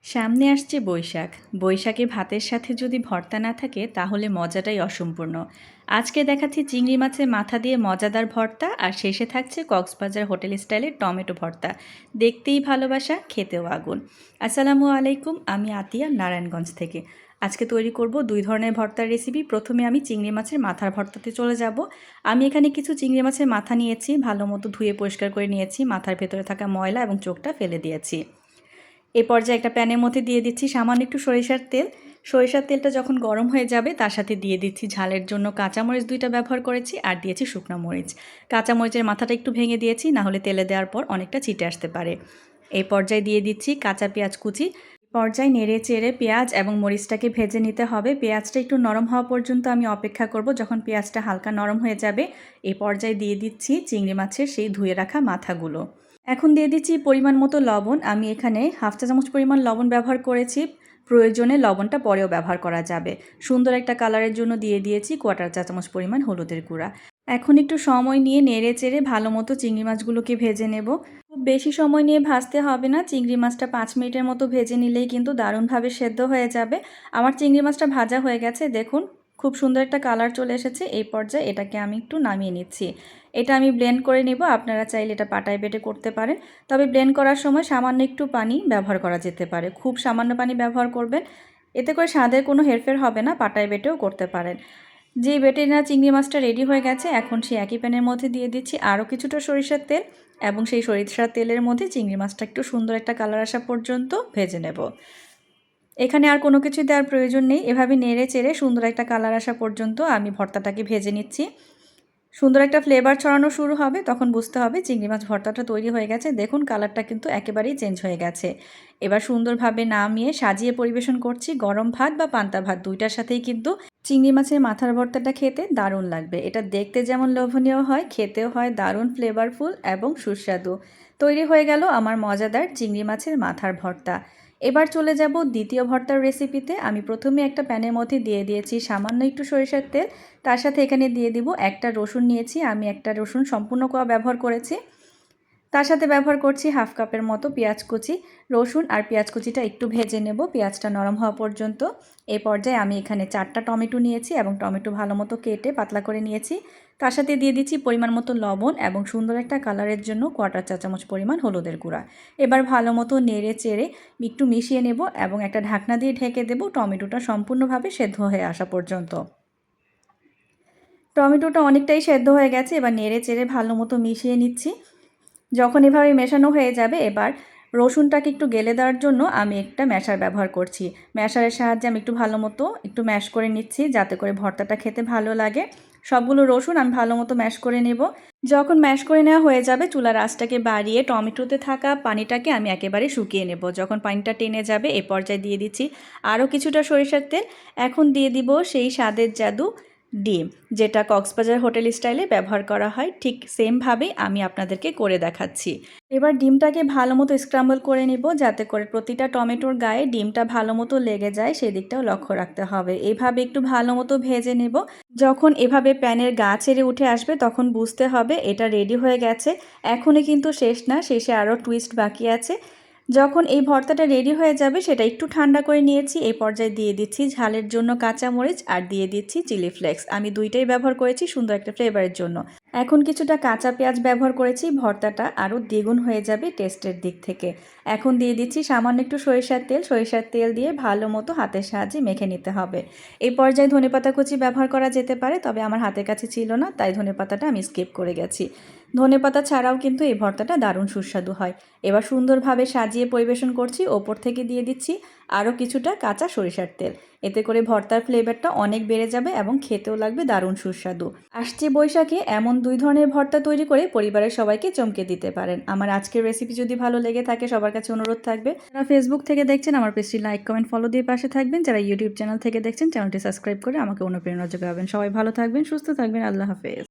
সামনে আসছে বৈশাখ। বৈশাখে ভাতের সাথে যদি ভর্তা না থাকে তাহলে মজাটাই অসম্পূর্ণ। আজকে দেখাচ্ছি চিংড়ি মাছের মাথা দিয়ে মজাদার ভর্তা, আর শেষে থাকছে কক্সবাজার হোটেল স্টাইলের টমেটো ভর্তা। দেখতেই ভালোবাসা, খেতেও আগুন। আসসালামু আলাইকুম, আমি আতিয়া নারায়ণগঞ্জ থেকে। আজকে তৈরি করব দুই ধরনের ভর্তার রেসিপি। প্রথমে আমি চিংড়ি মাছের মাথার ভর্তাতে চলে যাব। আমি এখানে কিছু চিংড়ি মাছের মাথা নিয়েছি, ভালো মতো ধুয়ে পরিষ্কার করে নিয়েছি। মাথার ভেতরে থাকা ময়লা এবং চোখটা ফেলে দিয়েছি। এই পর্যায়ে একটা প্যানের মধ্যে দিয়ে দিচ্ছি সামান্য একটু সরিষার তেল। সরিষার তেলটা যখন গরম হয়ে যাবে তার সাথে দিয়ে দিচ্ছি ঝালের জন্য কাঁচামরিচ 2টা ব্যবহার করেছি, আর দিয়েছি শুকনো মরিচ। কাঁচামরিচের মাথাটা একটু ভেঙে দিয়েছি, না হলে তেলে দেওয়ার পর অনেকটা ছিটে আসতে পারে। এই পর্যায়ে দিয়ে দিচ্ছি কাঁচা পেঁয়াজ কুচি। পর্যায়ে নেড়ে চেড়ে পেঁয়াজ এবং মরিচটাকে ভেজে নিতে হবে। পেঁয়াজটা একটু নরম হওয়া পর্যন্ত আমি অপেক্ষা করব। যখন পেঁয়াজটা হালকা নরম হয়ে যাবে এই পর্যায়ে দিয়ে দিচ্ছি চিংড়ি মাছের সেই ধুয়ে রাখা মাথাগুলো। এখন দিয়ে দিচ্ছি পরিমাণ মতো লবণ। আমি এখানে 1/2 চা চামচ পরিমাণ লবণ ব্যবহার করেছি। প্রয়োজনে লবণটা পরেও ব্যবহার করা যাবে। সুন্দর একটা কালারের জন্য দিয়ে দিয়েছি 1/4 চা চামচ পরিমাণ হলুদের গুঁড়া। এখন একটু সময় নিয়ে নেড়ে চেড়ে ভালো মতো চিংড়ি মাছগুলোকে ভেজে নেব। খুব বেশি সময় নিয়ে ভাজতে হবে না। চিংড়ি মাছটা 5 মিনিটের মতো ভেজে নিলেই কিন্তু দারুণভাবে সেদ্ধ হয়ে যাবে। আমার চিংড়ি মাছটা ভাজা হয়ে গেছে, দেখুন খুব সুন্দর একটা কালার চলে এসেছে। এই পর্যায়ে এটাকে আমি একটু নামিয়ে নিচ্ছি। এটা আমি ব্লেন্ড করে নিব। আপনারা চাইলে এটা পাটায় বেটে করতে পারেন, তবে ব্লেন্ড করার সময় সামান্য একটু পানি ব্যবহার করা যেতে পারে। খুব সামান্য পানি ব্যবহার করবেন, এতে করে স্বাদের কোনো হেরফের হবে না। পাটায় বেটেও করতে পারেন। যে বেটে নেওয়া চিংড়ি মাছটা রেডি হয়ে গেছে, এখন সেই একই প্যানের মধ্যে দিয়ে দিচ্ছি আরও কিছুটা সরিষার তেল, এবং সেই সরিষার তেলের মধ্যে চিংড়ি মাছটা একটু সুন্দর একটা কালার আসা পর্যন্ত ভেজে নেব। এখানে আর কোনো কিছু দেওয়ার প্রয়োজন নেই। এভাবে নেড়ে চেড়ে সুন্দর একটা কালার আসা পর্যন্ত আমি ভর্তাটাকে ভেজে নিচ্ছি। সুন্দর একটা ফ্লেভার ছড়ানো শুরু হবে, তখন বুঝতে হবে চিংড়ি মাছ ভর্তাটা তৈরি হয়ে গেছে। দেখুন কালারটা কিন্তু একেবারেই চেঞ্জ হয়ে গেছে। এবার সুন্দরভাবে নামিয়ে সাজিয়ে পরিবেশন করছি। গরম ভাত বা পান্তা ভাত দুইটার সাথেই কিন্তু চিংড়ি মাছের মাথার ভর্তাটা খেতে দারুণ লাগবে। এটা দেখতে যেমন লোভনীয় হয়, খেতেও হয় দারুণ ফ্লেভারফুল এবং সুস্বাদু। তৈরি হয়ে গেল আমার মজাদার চিংড়ি মাছের মাথার ভর্তা। এবার চলে যাব দ্বিতীয় ভর্তার রেসিপিতে। আমি প্রথমে একটা প্যানের মধ্যে দিয়ে দিয়েছি সামান্য একটু সরিষার তেল। তার সাথে এখানে দিয়ে দিব একটা রসুন নিয়েছি। আমি একটা রসুন সম্পূর্ণ কোয়া ব্যবহার করেছি। তার সাথে ব্যবহার করছি 1/2 কাপের মতো পেঁয়াজ কুচি। রসুন আর পেঁয়াজ কুচিটা একটু ভেজে নেব পেঁয়াজটা নরম হওয়া পর্যন্ত। এই পর্যায়ে আমি এখানে 4টা টমেটো নিয়েছি এবং টমেটো ভালো মতো কেটে পাতলা করে নিয়েছি। তার সাথে দিয়ে দিচ্ছি পরিমাণ মতো লবণ এবং সুন্দর একটা কালারের জন্য 1/4 চা চামচ পরিমাণ হলুদের গুঁড়া। এবার ভালো মতো নেড়ে চেড়ে একটু মিশিয়ে নেব এবং একটা ঢাকনা দিয়ে ঢেকে দেব টমেটোটা সম্পূর্ণভাবে সেদ্ধ হয়ে আসা পর্যন্ত। টমেটোটা অনেকটাই সেদ্ধ হয়ে গেছে। এবার নেড়ে চেড়ে ভালো মতো মিশিয়ে নিচ্ছি। যখন এভাবে মেশানো হয়ে যাবে, এবার রসুনটাকে একটু গেলে দেওয়ার জন্য আমি একটা ম্যাশার ব্যবহার করছি। ম্যাশারের সাহায্যে আমি একটু ভালো মতো একটু ম্যাশ করে নিচ্ছি, যাতে করে ভর্তাটা খেতে ভালো লাগে। সবগুলো রসুন আমি ভালো মতো ম্যাশ করে নেব। যখন ম্যাশ করে নেওয়া হয়ে যাবে, চুলার আঁচটাকে বাড়িয়ে টমেটোতে থাকা পানিটাকে আমি একেবারে শুকিয়ে নেব। যখন পানিটা টেনে যাবে এ পর্যায়ে দিয়ে দিচ্ছি আরও কিছুটা সরিষার তেল। এখন দিয়ে দিব সেই স্বাদের জাদু ডিম, যেটা কক্সবাজার হোটেল স্টাইলে ব্যবহার করা হয়। ঠিক সেমভাবেই আমি আপনাদেরকে করে দেখাচ্ছি। এবার ডিমটাকে ভালো মতো স্ক্রাম্বল করে নেব, যাতে করে প্রতিটা টমেটোর গায়ে ডিমটা ভালো মতো লেগে যায়, সেদিকটাও লক্ষ্য রাখতে হবে। এভাবে একটু ভালো মতো ভেজে নেব। যখন এভাবে প্যানের গা ছেড়ে উঠে আসবে তখন বুঝতে হবে এটা রেডি হয়ে গেছে। এখনই কিন্তু শেষ না, শেষে আরও টুইস্ট বাকি আছে। যখন এই ভর্তাটা রেডি হয়ে যাবে সেটা একটু ঠান্ডা করে নিয়েছি। এই পর্যায়ে দিয়ে দিচ্ছি ঝালের জন্য কাঁচামরিচ, আর দিয়ে দিচ্ছি চিলি ফ্লেক্স। আমি দুইটাই ব্যবহার করেছি সুন্দর একটা ফ্লেভারের জন্য। এখন কিছুটা কাঁচা পেঁয়াজ ব্যবহার করেছি, ভর্তাটা আরও দ্বিগুণ হয়ে যাবে টেস্টের দিক থেকে। এখন দিয়ে দিচ্ছি সামান্য একটু সরিষার তেল। সরিষার তেল দিয়ে ভালো মতো হাতের সাহায্যে মেখে নিতে হবে। এই পর্যায়ে ধনেপাতা কুচি ব্যবহার করা যেতে পারে, তবে আমার হাতের কাছে ছিল না, তাই ধনেপাতাটা আমি স্কিপ করে গেছি। ধনেপাতা ছাড়াও কিন্তু এই ভর্তাটা দারুণ সুস্বাদু হয়। এবার সুন্দরভাবে সাজিয়ে পরিবেশন করছি। ওপর থেকে দিয়ে দিচ্ছি আরও কিছুটা কাঁচা সরিষার তেল। এতে করে ভর্তার ফ্লেভারটা অনেক বেড়ে যাবে এবং খেতেও লাগবে দারুণ সুস্বাদু। আসছে বৈশাখে এমন 2 ধরনের ভর্তা তৈরি করে পরিবারের সবাইকে চমকে দিতে পারেন। আমার আজকের রেসিপি যদি ভালো লেগে থাকে সবার কাছে অনুরোধ থাকবে, যারা ফেসবুক থেকে দেখছেন আমার পেজটি লাইক কমেন্ট ফলো দিয়ে পাশে থাকবেন। যারা ইউটিউব চ্যানেল থেকে দেখছেন চ্যানেলটি সাবস্ক্রাইব করে আমাকে অনুপ্রেরণা যোগাবেন। সবাই ভালো থাকবেন, সুস্থ থাকবেন। আল্লাহ হাফেজ।